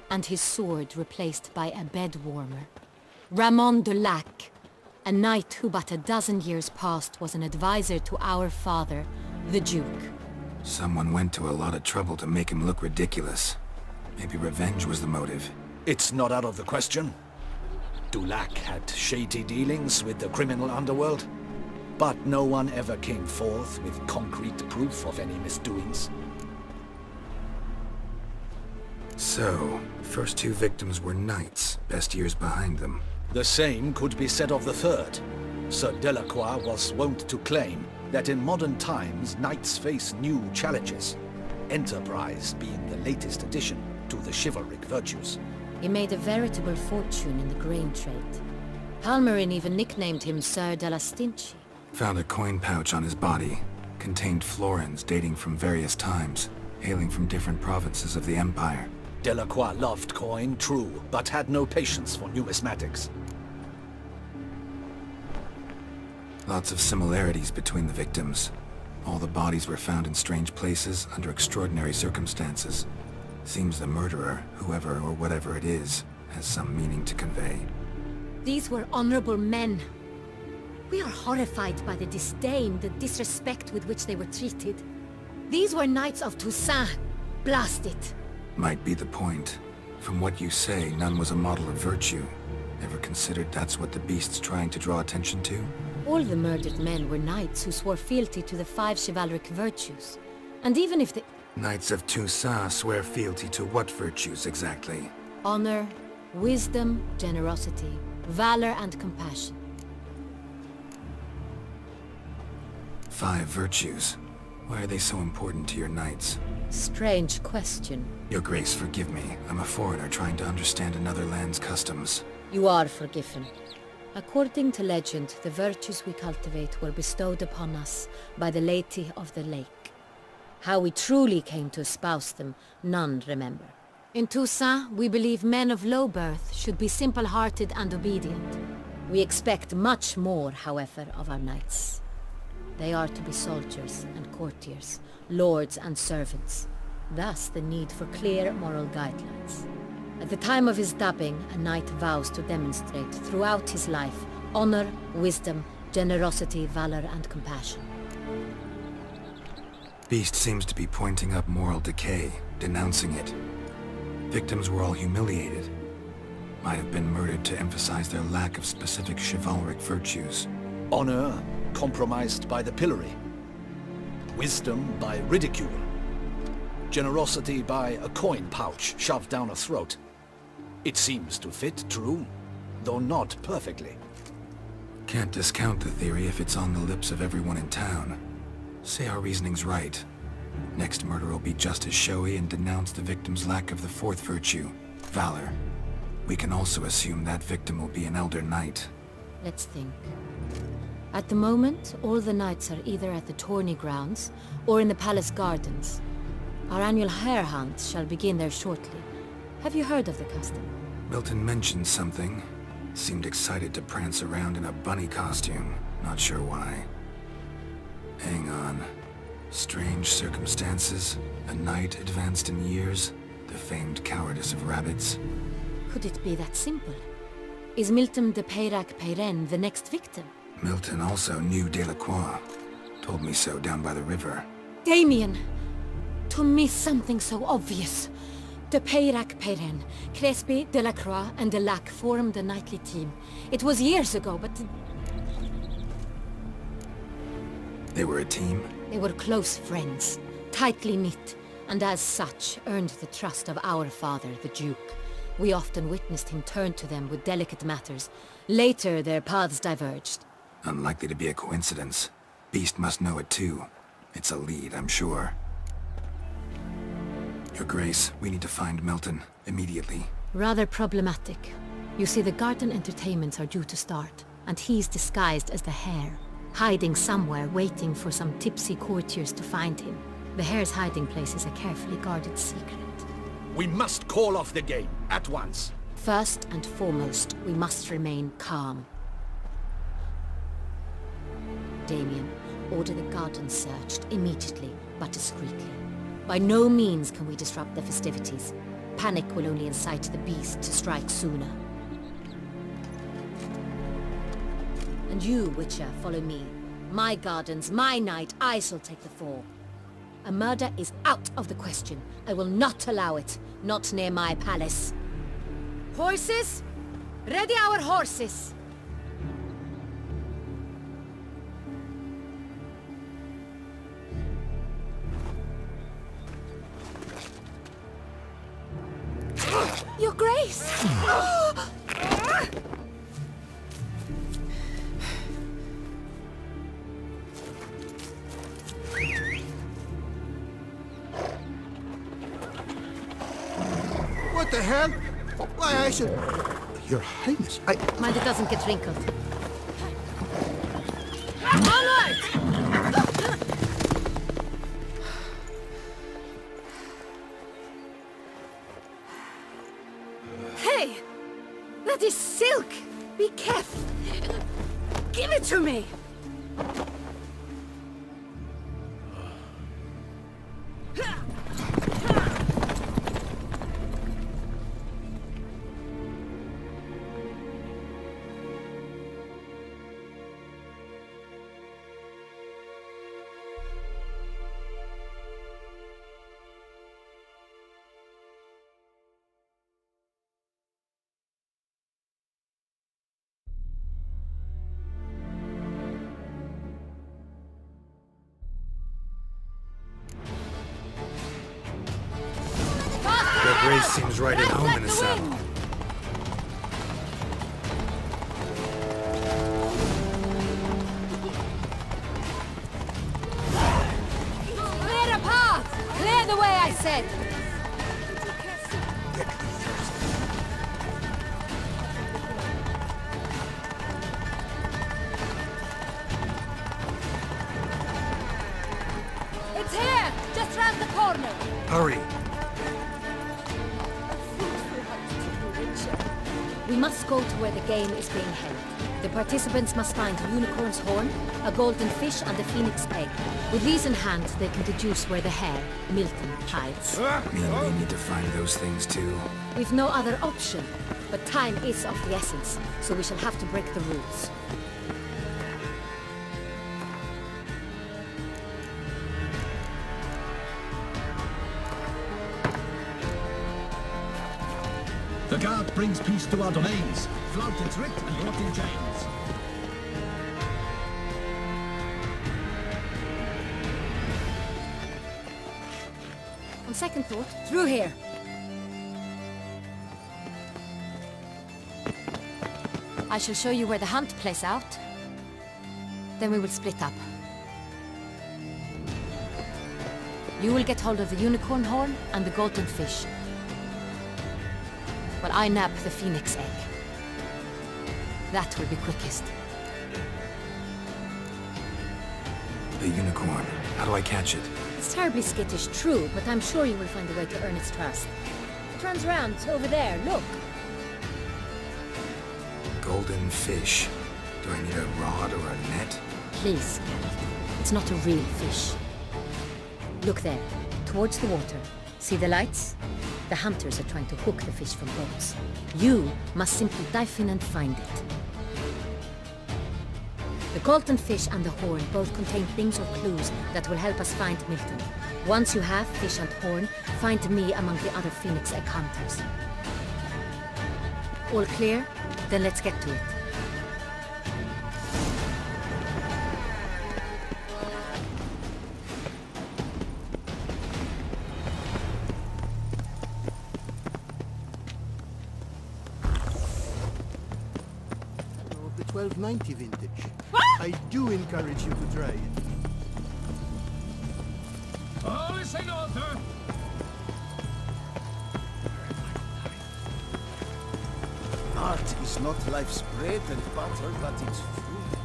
and his sword replaced by a bed warmer. Ramon Dulac, a knight who but a dozen years past was an advisor to our father, the Duke. Someone went to a lot of trouble to make him look ridiculous. Maybe revenge was the motive. It's not out of the question. Dulac had shady dealings with the criminal underworld, but no one ever came forth with concrete proof of any misdoings. So, first two victims were knights, best years behind them. The same could be said of the third. Sir Delacroix was wont to claim that in modern times knights face new challenges, enterprise being the latest addition to the chivalric virtues. He made a veritable fortune in the grain trade. Palmerin even nicknamed him Sir de la Stinchi. Found a coin pouch on his body. Contained florins dating from various times, hailing from different provinces of the Empire. Delacroix loved coin, true, but had no patience for numismatics. Lots of similarities between the victims. All the bodies were found in strange places under extraordinary circumstances. Seems the murderer, whoever or whatever it is, has some meaning to convey. These were honorable men. We are horrified by the disdain, the disrespect with which they were treated. These were knights of Toussaint. Blast it. Might be the point. From what you say, none was a model of virtue. Ever considered that's what the beast's trying to draw attention to? All the murdered men were knights who swore fealty to the 5 chivalric virtues. And even if the... Knights of Toussaint swear fealty to what virtues exactly? Honor, wisdom, generosity, valor and compassion. 5 virtues. Why are they so important to your knights? Strange question. Your Grace, forgive me. I'm a foreigner trying to understand another land's customs. You are forgiven. According to legend, the virtues we cultivate were bestowed upon us by the Lady of the Lake. How we truly came to espouse them, none remember. In Toussaint, we believe men of low birth should be simple-hearted and obedient. We expect much more, however, of our knights. They are to be soldiers and courtiers, lords and servants. Thus the need for clear moral guidelines. At the time of his dubbing, a knight vows to demonstrate throughout his life honor, wisdom, generosity, valor, and compassion. Beast seems to be pointing up moral decay, denouncing it. Victims were all humiliated. Might have been murdered to emphasize their lack of specific chivalric virtues. Honor compromised by the pillory. Wisdom by ridicule. Generosity by a coin pouch shoved down a throat. It seems to fit true, though not perfectly. Can't discount the theory if it's on the lips of everyone in town. Say our reasoning's right. Next murder will be just as showy and denounce the victim's lack of the fourth virtue, valor. We can also assume that victim will be an elder knight. Let's think. At the moment, all the knights are either at the tourney grounds or in the palace gardens. Our annual hare hunt shall begin there shortly. Have you heard of the custom? Milton mentioned something. Seemed excited to prance around in a bunny costume. Not sure why. Hang on. Strange circumstances. A knight advanced in years. The famed cowardice of rabbits. Could it be that simple? Is Milton de Peyrac Peyren the next victim? Milton also knew Delacroix. Told me so down by the river. Damien! To miss something so obvious. De Peyrac Peyren, Crespi, Delacroix, and Delac formed a knightly team. It was years ago, but... They were a team? They were close friends, tightly knit, and as such earned the trust of our father, the Duke. We often witnessed him turn to them with delicate matters. Later, their paths diverged. Unlikely to be a coincidence. Beast must know it too. It's a lead, I'm sure. Your Grace, we need to find Milton, immediately. Rather problematic. You see, the garden entertainments are due to start, and he's disguised as the hare, hiding somewhere waiting for some tipsy courtiers to find him. The hare's hiding place is a carefully guarded secret. We must call off the game, at once. First and foremost, we must remain calm. Damien, order the garden searched immediately, but discreetly. By no means can we disrupt the festivities. Panic will only incite the beast to strike sooner. And you, Witcher, follow me. My gardens, my night, I shall take the fall. A murder is out of the question. I will not allow it. Not near my palace. Horses? Ready our horses! Your Grace! What the hell? Why, I should... Your Highness, I... Mind it doesn't get wrinkled. Onward! Hey! That is silk! Be careful! Give it to me! Your Grace seems right at home in a saddle. Clear a path! Clear the way, I said! It's here! Just round the corner! Hurry! We must go to where the game is being held. The participants must find a unicorn's horn, a golden fish, and a phoenix egg. With these in hand, they can deduce where the hare, Milton, hides. Mean we need to find those things too. We've no other option, but time is of the essence, so we shall have to break the rules. The guard brings peace to our domains. Flout its writ and rot in chains. On second thought, through here. I shall show you where the hunt plays out. Then we will split up. You will get hold of the unicorn horn and the golden fish, while I nab the phoenix egg. That will be quickest. The unicorn. How do I catch it? It's terribly skittish, true, but I'm sure you will find a way to earn its trust. It runs round over there, look. Golden fish. Do I need a rod or a net? Please, Geralt. It's not a real fish. Look there, towards the water. See the lights? The hunters are trying to hook the fish from boats. You must simply dive in and find it. The golden fish and the horn both contain things or clues that will help us find Milton. Once you have fish and horn, find me among the other phoenix egg hunters. All clear? Then let's get to it. Of the 1290 vintage. I do encourage you to try it. Oh, St. Arthur! Art is not life's bread and butter, but its food.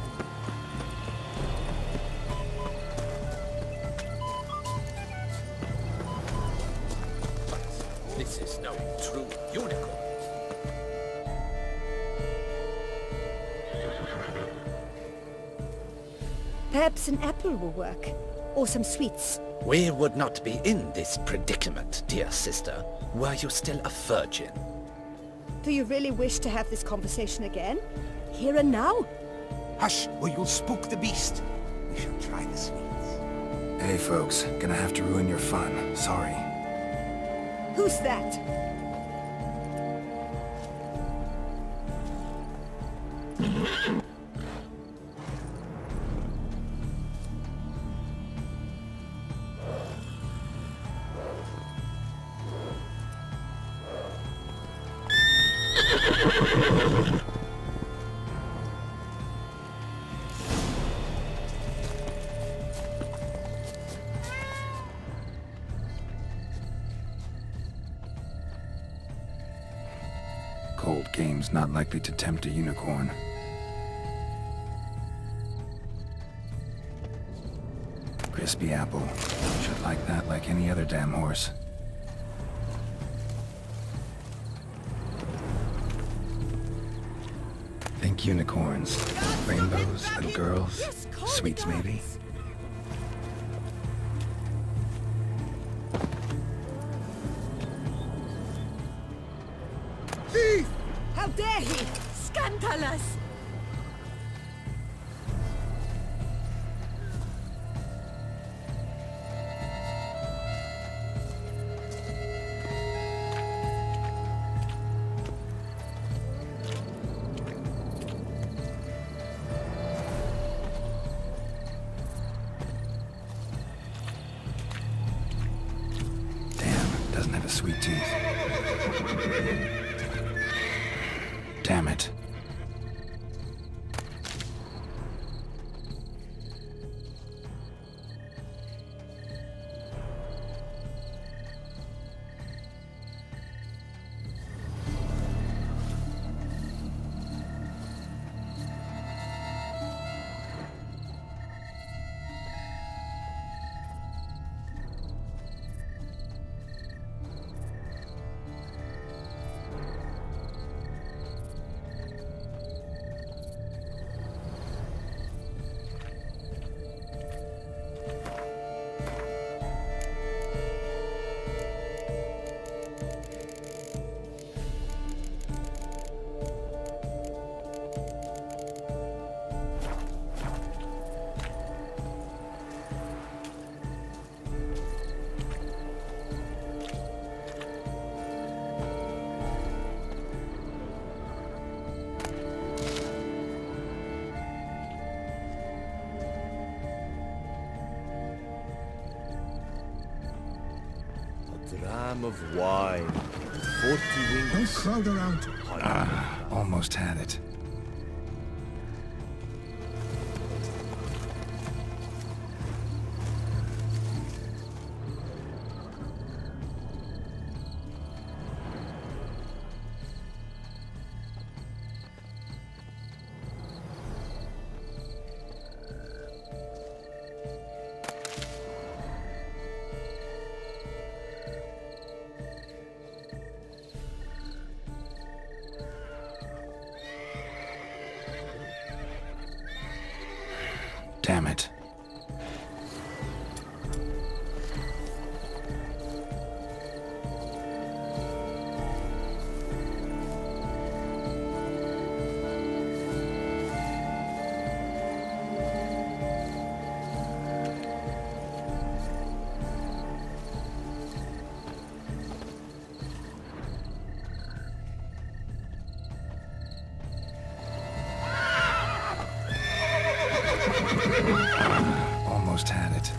This is no true unicorn. Perhaps an apple will work. Or some sweets. We would not be in this predicament, dear sister, were you still a virgin. Do you really wish to have this conversation again? Here and now? Hush, or you'll spook the beast. We shall try the sweets. Hey folks, gonna have to ruin your fun. Sorry. Who's that? Cold game's not likely to tempt a unicorn. Crispy apple. Should like that like any other damn horse. Think unicorns. Rainbows, little girls. Sweets maybe. Thief! How dare he! Scandalous! Damn, doesn't have a sweet tooth. Damn it. dram of wine. 40 Don't wings. crowd around. Almost had it. Damn it. Almost had it.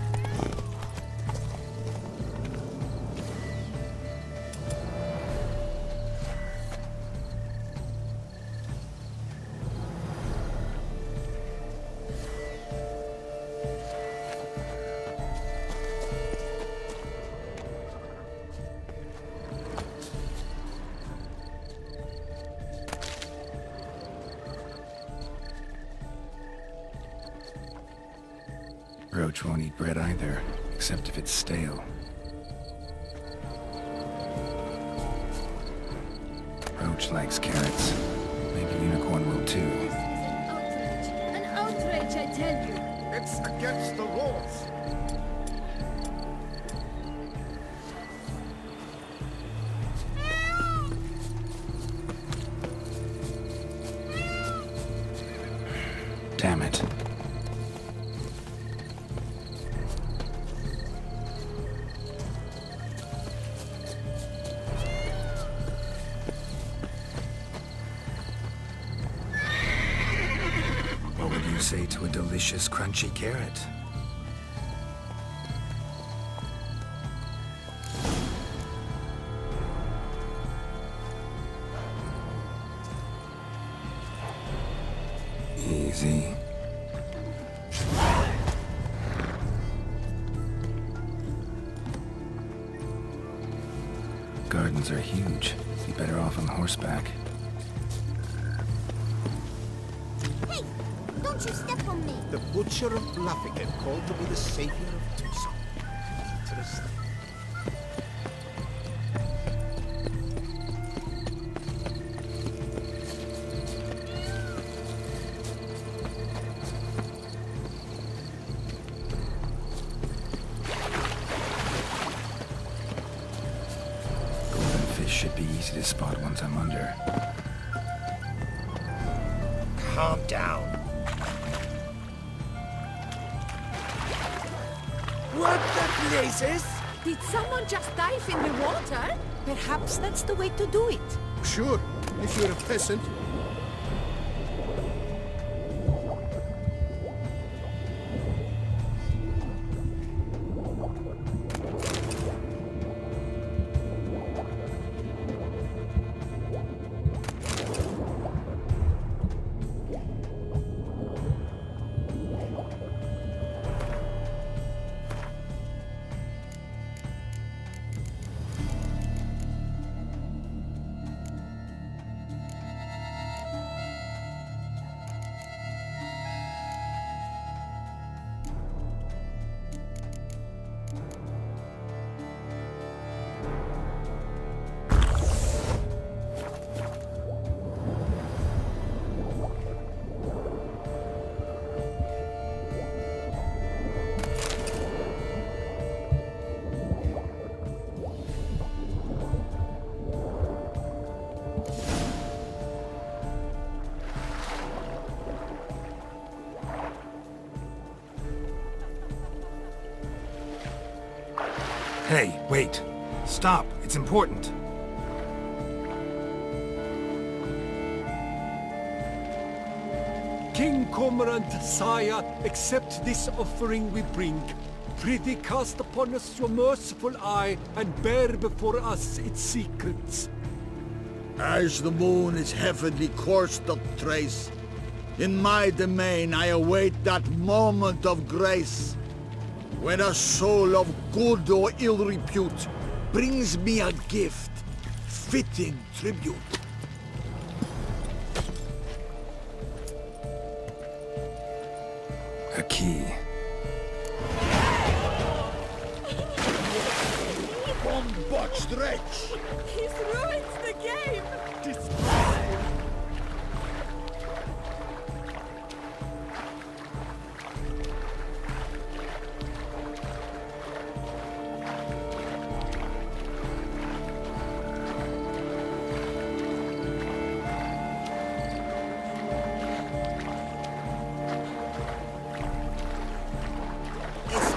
Roach won't eat bread either, except if it's stale. Roach likes carrots. Maybe Unicorn will too. An outrage, I tell you. It's against the rules. Damn it. What would you say to a delicious, crunchy carrot? Easy. Gardens are huge. Be better off on horseback. Hey! Don't you step on me! The Butcher of Bluffingen called to be the savior of Tucson. Interesting. Should be easy to spot once I'm under. Calm down. What the blazes? Did someone just dive in the water? Perhaps that's the way to do it. Sure, if you're a peasant. Hey, wait. Stop. It's important. King Cormorant, sire, accept this offering we bring. prithee cast upon us your merciful eye, and bear before us its secrets. As the moon its heavenly course doth trace, in my domain I await that moment of grace, when a soul of good or ill repute brings me a gift, fitting tribute. A key. Botched wretch! He's ruined the game!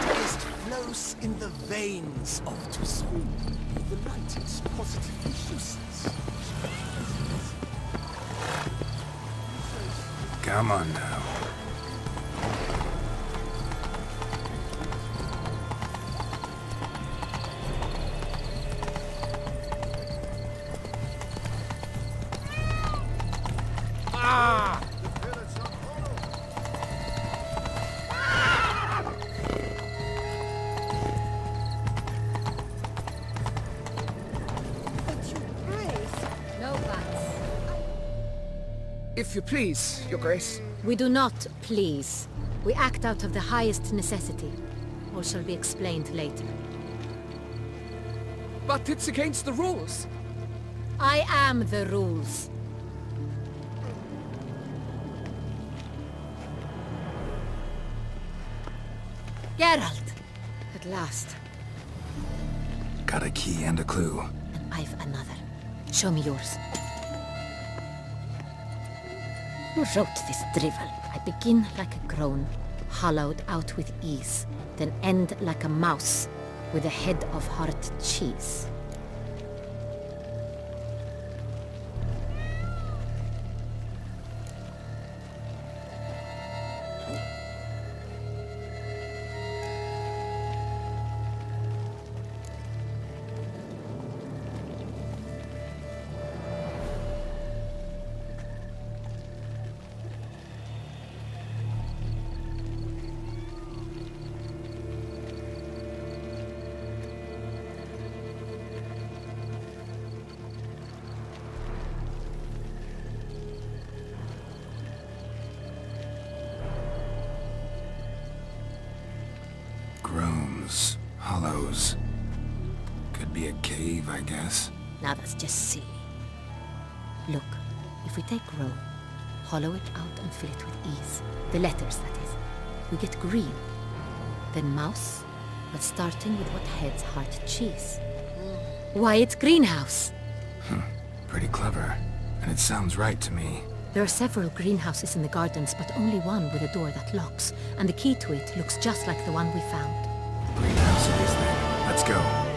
Est flows in the veins of Toussaint. The light is positively useless. Come on now. No bats. If you please, Your Grace. We do not please. We act out of the highest necessity. All shall be explained later. But it's against the rules. I am the rules. Geralt! At last. Got a key and a clue. And I've another. Show me yours. Who wrote this drivel? I begin like a groan, hollowed out with ease, then end like a mouse, with a head of hard cheese. Groans, hollows. Could be a cave, I guess. Now that's just silly. Look, if we take row, hollow it out and fill it with ease. The letters, that is. We get green. Then mouse, but starting with what heads hard cheese. Why, it's greenhouse! Pretty clever. And it sounds right to me. There are several greenhouses in the gardens, but only one with a door that locks, and the key to it looks just like the one we found. Greenhouse it is then. Let's go.